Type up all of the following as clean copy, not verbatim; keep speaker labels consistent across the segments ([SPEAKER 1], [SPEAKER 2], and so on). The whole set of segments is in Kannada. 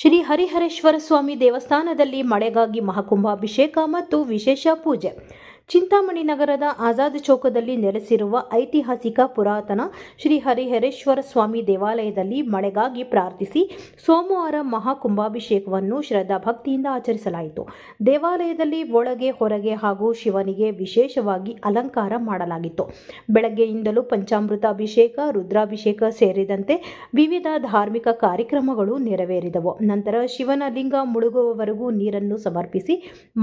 [SPEAKER 1] ಶ್ರೀ ಹರಿಹರೇಶ್ವರ ಸ್ವಾಮಿ ದೇವಸ್ಥಾನದಲ್ಲಿ ಮಳೆಗಾಗಿ ಮಹಾಕುಂಭಾಭಿಷೇಕ ಮತ್ತು ವಿಶೇಷ ಪೂಜೆ. ಚಿಂತಾಮಣಿ ನಗರದ ಆಜಾದ್ ಚೌಕದಲ್ಲಿ ನೆಲೆಸಿರುವ ಐತಿಹಾಸಿಕ ಪುರಾತನ ಶ್ರೀ ಹರಿಹರೇಶ್ವರ ಸ್ವಾಮಿ ದೇವಾಲಯದಲ್ಲಿ ಮಳೆಗಾಗಿ ಪ್ರಾರ್ಥಿಸಿ ಸೋಮವಾರ ಮಹಾಕುಂಭಾಭಿಷೇಕವನ್ನು ಶ್ರದ್ಧಾಭಕ್ತಿಯಿಂದ ಆಚರಿಸಲಾಯಿತು. ದೇವಾಲಯದಲ್ಲಿ ಒಳಗೆ ಹೊರಗೆ ಹಾಗೂ ಶಿವನಿಗೆ ವಿಶೇಷವಾಗಿ ಅಲಂಕಾರ ಮಾಡಲಾಗಿತ್ತು. ಬೆಳಗ್ಗೆಯಿಂದಲೂ ಪಂಚಾಮೃತ ಅಭಿಷೇಕ, ರುದ್ರಾಭಿಷೇಕ ಸೇರಿದಂತೆ ವಿವಿಧ ಧಾರ್ಮಿಕ ಕಾರ್ಯಕ್ರಮಗಳು ನೆರವೇರಿದವು. ನಂತರ ಶಿವನ ಲಿಂಗ ಮುಳುಗುವವರೆಗೂ ನೀರನ್ನು ಸಮರ್ಪಿಸಿ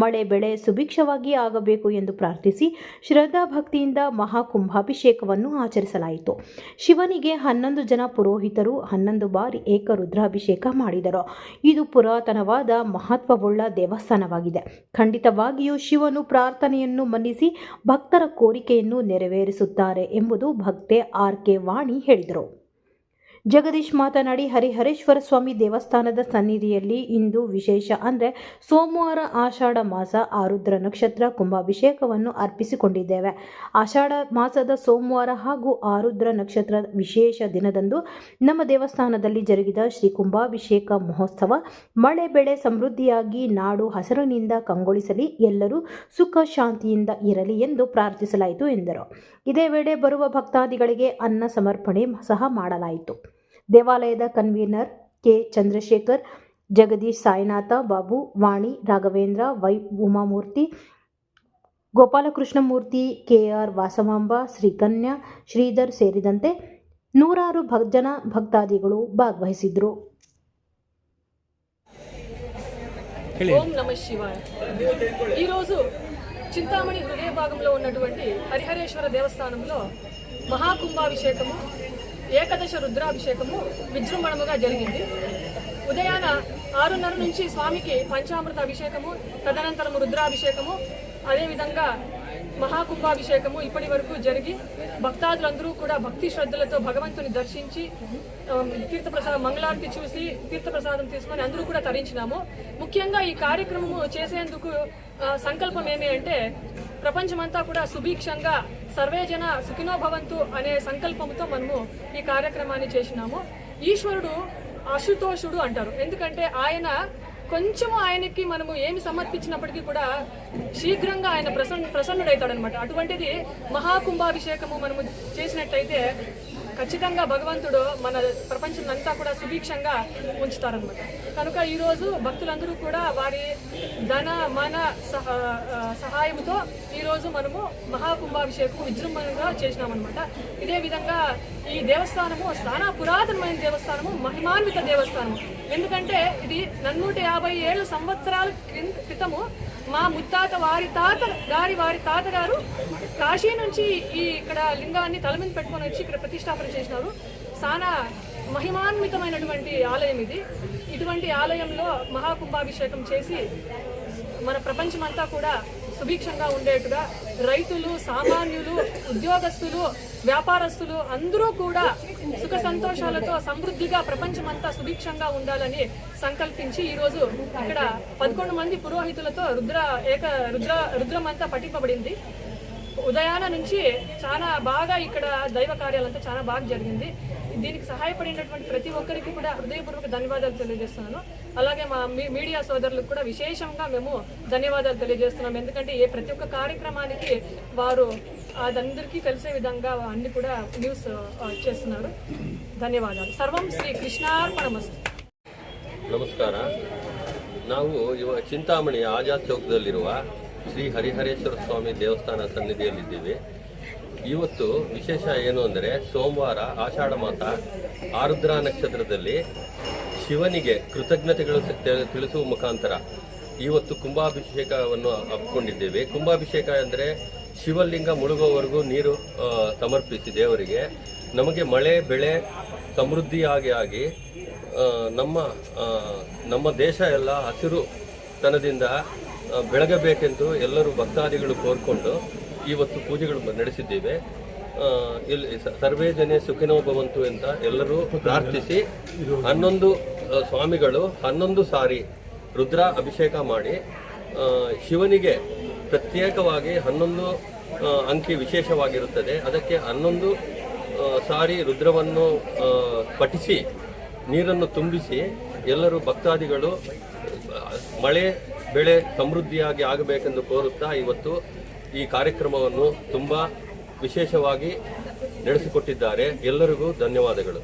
[SPEAKER 1] ಮಳೆ ಬೆಳೆ ಸುಭಿಕ್ಷವಾಗಿ ಆಗಬೇಕು ಎಂದು ಪ್ರಾರ್ಥಿಸಿ ಶ್ರದ್ಧಾಭಕ್ತಿಯಿಂದ ಮಹಾಕುಂಭಾಭಿಷೇಕವನ್ನು ಆಚರಿಸಲಾಯಿತು. ಶಿವನಿಗೆ 11 ಜನ ಪುರೋಹಿತರು 11 ಬಾರಿ ಏಕರುದ್ರಾಭಿಷೇಕ ಮಾಡಿದರು. ಇದು ಪುರಾತನವಾದ ಮಹತ್ವವುಳ್ಳ ದೇವಸ್ಥಾನವಾಗಿದೆ. ಖಂಡಿತವಾಗಿಯೂ ಶಿವನು ಪ್ರಾರ್ಥನೆಯನ್ನು ಮನ್ನಿಸಿ ಭಕ್ತರ ಕೋರಿಕೆಯನ್ನು ನೆರವೇರಿಸುತ್ತಾರೆ ಎಂಬುದು ಭಕ್ತೆ ಆರ್.ಕೆ. ವಾಣಿ ಹೇಳಿದರು. ಜಗದೀಶ್ ಮಾತನಾಡಿ, ಹರಿಹರೇಶ್ವರ ಸ್ವಾಮಿ ದೇವಸ್ಥಾನದ ಸನ್ನಿಧಿಯಲ್ಲಿ ಇಂದು ವಿಶೇಷ ಅಂದರೆ ಸೋಮವಾರ ಆಷಾಢ ಮಾಸ ಆರುದ್ರ ನಕ್ಷತ್ರ ಕುಂಭಾಭಿಷೇಕವನ್ನು ಅರ್ಪಿಸಿಕೊಂಡಿದ್ದೇವೆ. ಆಷಾಢ ಮಾಸದ ಸೋಮವಾರ ಹಾಗೂ ಆರುದ್ರ ನಕ್ಷತ್ರ ವಿಶೇಷ ದಿನದಂದು ನಮ್ಮ ದೇವಸ್ಥಾನದಲ್ಲಿ ಜರುಗಿದ ಶ್ರೀ ಕುಂಭಾಭಿಷೇಕ ಮಹೋತ್ಸವ ಮಳೆ ಬೆಳೆ ಸಮೃದ್ಧಿಯಾಗಿ ನಾಡು ಹಸರಿನಿಂದ ಕಂಗೊಳಿಸಲಿ, ಎಲ್ಲರೂ ಸುಖ ಶಾಂತಿಯಿಂದ ಇರಲಿ ಎಂದು ಪ್ರಾರ್ಥಿಸಲಾಯಿತು ಎಂದರು. ಇದೇ ವೇಳೆ ಬರುವ ಭಕ್ತಾದಿಗಳಿಗೆ ಅನ್ನ ಸಮರ್ಪಣೆ ಸಹ ಮಾಡಲಾಯಿತು. ದೇವಾಲಯದ ಕನ್ವೀನರ್ ಕೆ. ಚಂದ್ರಶೇಖರ್, ಜಗದೀಶ್, ಸಾಯಿನಾಥ, ಬಾಬು, ವಾಣಿ, ರಾಘವೇಂದ್ರ, ವೈ ಉಮಾಮೂರ್ತಿ, ಗೋಪಾಲಕೃಷ್ಣಮೂರ್ತಿ, ಕೆ.ಆರ್. ವಾಸವಾಂಬ, ಶ್ರೀಕನ್ಯಾ, ಶ್ರೀಧರ್ ಸೇರಿದಂತೆ ನೂರಾರು ಜನ ಭಕ್ತಾದಿಗಳು ಭಾಗವಹಿಸಿದ್ರು.
[SPEAKER 2] ఓం నమ శివాయ. ఈరోజు చింతామణి హృదయ భాగంలో ఉన్నటువంటి హరిహరేశ్వర దేవస్థానంలో మహాకుంభాభిషేకము, ఏకదశ రుద్రాభిషేకము విజృంభణముగా జరిగింది. ఉదయాన 6:30 నుంచి స్వామికి పంచామృత అభిషేకము, తదనంతరము రుద్రాభిషేకము, అదేవిధంగా మహాకుంభాభిషేకము ఇప్పటి వరకు జరిగి భక్తాదులందరూ కూడా భక్తి శ్రద్ధలతో భగవంతుని దర్శించి తీర్థప్రసాదం మంగళారతి చూసి తీర్థప్రసాదం తీసుకొని అందరూ కూడా తరించినాము. ముఖ్యంగా ఈ కార్యక్రమము చేసేందుకు సంకల్పం ఏమి అంటే ప్రపంచమంతా కూడా సుభిక్షంగా సర్వే జన సుఖినో భవంతు అనే సంకల్పంతో మనము ఈ కార్యక్రమాన్ని చేసినాము. ఈశ్వరుడు అశుతోషుడు అంటారు. ఎందుకంటే ఆయన కొంచెము ఆయనకి మనము ఏమి సమర్పించినప్పటికీ కూడా శీఘ్రంగా ఆయన ప్రసన్నుడైతాడనమాట. అటువంటిది మహాకుంభాభిషేకము మనము చేసినట్టయితే ఖచ్చితంగా భగవంతుడు మన ప్రపంచం అంతా కూడా సుభిక్షంగా ఉంచుతారనమాట. కనుక ఈరోజు భక్తులందరూ కూడా వారి ధన మన సహాయంతో ఈరోజు మనము మహాకుంభాభిషేకం విజృంభణంగా చేసినామన్నమాట. ఇదే విధంగా ఈ దేవస్థానము చాలా పురాతనమైన దేవస్థానము, మహిమాన్విత దేవస్థానము. ఎందుకంటే ఇది 157 సంవత్సరాల క్రితము మా ముత్తాత వారి తాతగారు కాశీ నుంచి ఇక్కడ లింగాన్ని తల మీద పెట్టుకొని వచ్చి ఇక్కడ ప్రతిష్టాపన చేసినారు. చాలా మహిమాన్వితమైనటువంటి ఆలయం ఇది. ఇటువంటి ఆలయంలో మహాకుంభాభిషేకం చేసి మన ప్రపంచమంతా కూడా సుభిక్షంగా ఉండేట్టుగా రైతులు, సామాన్యులు, ఉద్యోగస్తులు, వ్యాపారస్తులు అందరూ కూడా సుఖ సంతోషాలతో సమృద్ధిగా ప్రపంచమంతా సుభిక్షంగా ఉండాలని సంకల్పించి ఈరోజు ఇక్కడ 11 మంది పురోహితులతో రుద్రమంతా పఠింపబడింది. ఉదయాన నుంచి చాలా బాగా ఇక్కడ దైవ కార్యాలంతా చాలా బాగా జరిగింది. దీనికి సహాయపడినటువంటి ప్రతి ఒక్కరికి కూడా హృదయపూర్వక ధన్యవాదాలు తెలియజేస్తున్నాను. అలాగే మా మీడియా సోదరులకు కూడా విశేషంగా మేము ధన్యవాదాలు తెలియజేస్తున్నాం. ఎందుకంటే ప్రతి ఒక్క కార్యక్రమానికి వారు అదందరికీ తెలిసే విధంగా అన్ని కూడా న్యూస్ చేస్తున్నారు. ಧನ್ಯವಾದಗಳು. ಸರ್ವಂ ಶ್ರೀ ಕೃಷ್ಣಾರ್ಪಣಮಸ್ತು.
[SPEAKER 3] ನಮಸ್ಕಾರ. ನಾವು ಚಿಂತಾಮಣಿ ಆಜಾದ್ ಚೌಕದಲ್ಲಿರುವ ಶ್ರೀ ಹರಿಹರೇಶ್ವರ ಸ್ವಾಮಿ ದೇವಸ್ಥಾನ ಸನ್ನಿಧಿಯಲ್ಲಿದ್ದೀವಿ. ಇವತ್ತು ವಿಶೇಷ ಏನು ಅಂದರೆ ಸೋಮವಾರ ಆಷಾಢ ಮಾಸ ಆರುದ್ರ ನಕ್ಷತ್ರದಲ್ಲಿ ಶಿವನಿಗೆ ಕೃತಜ್ಞತೆಗಳು ತಿಳಿಸುವ ಮುಖಾಂತರ ಇವತ್ತು ಕುಂಭಾಭಿಷೇಕವನ್ನು ಹಮ್ಮಿಕೊಂಡಿದ್ದೇವೆ. ಕುಂಭಾಭಿಷೇಕ ಅಂದರೆ ಶಿವಲಿಂಗ ಮುಳುಗುವವರೆಗೂ ನೀರು ಸಮರ್ಪಿಸಿ ದೇವರಿಗೆ ನಮಗೆ ಮಳೆ ಬೆಳೆ ಸಮೃದ್ಧಿಯಾಗಿ ನಮ್ಮ ದೇಶ ಎಲ್ಲ ಹಸಿರುತನದಿಂದ ಬೆಳಗಬೇಕೆಂದು ಎಲ್ಲರೂ ಭಕ್ತಾದಿಗಳು ಕೋರಿಕೊಂಡು ಇವತ್ತು ಪೂಜೆಗಳು ನಡೆಸಿದ್ದೇವೆ. ಇಲ್ಲಿ ಸರ್ವೇ ಜನೆ ಸುಖಿನೋ ಭವಂತು ಅಂತ ಎಲ್ಲರೂ ಪ್ರಾರ್ಥಿಸಿ 11 ಸ್ವಾಮಿಗಳು 11 ಸಾರಿ ರುದ್ರ ಅಭಿಷೇಕ ಮಾಡಿ ಶಿವನಿಗೆ ಪ್ರತ್ಯೇಕವಾಗಿ 11 ಅಂಕಿ ವಿಶೇಷವಾಗಿರುತ್ತದೆ. ಅದಕ್ಕೆ 11 ಸಾರಿ ರುದ್ರವನ್ನು ಪಠಿಸಿ ನೀರನ್ನು ತುಂಬಿಸಿ ಎಲ್ಲರೂ ಭಕ್ತಾದಿಗಳು ಮಳೆ ಬೆಳೆ ಸಮೃದ್ಧಿಯಾಗಿ ಆಗಬೇಕೆಂದು ಕೋರುತ್ತಾ ಇವತ್ತು ಈ ಕಾರ್ಯಕ್ರಮವನ್ನು ತುಂಬ ವಿಶೇಷವಾಗಿ ನಡೆಸಿಕೊಟ್ಟಿದ್ದಾರೆ. ಎಲ್ಲರಿಗೂ ಧನ್ಯವಾದಗಳು.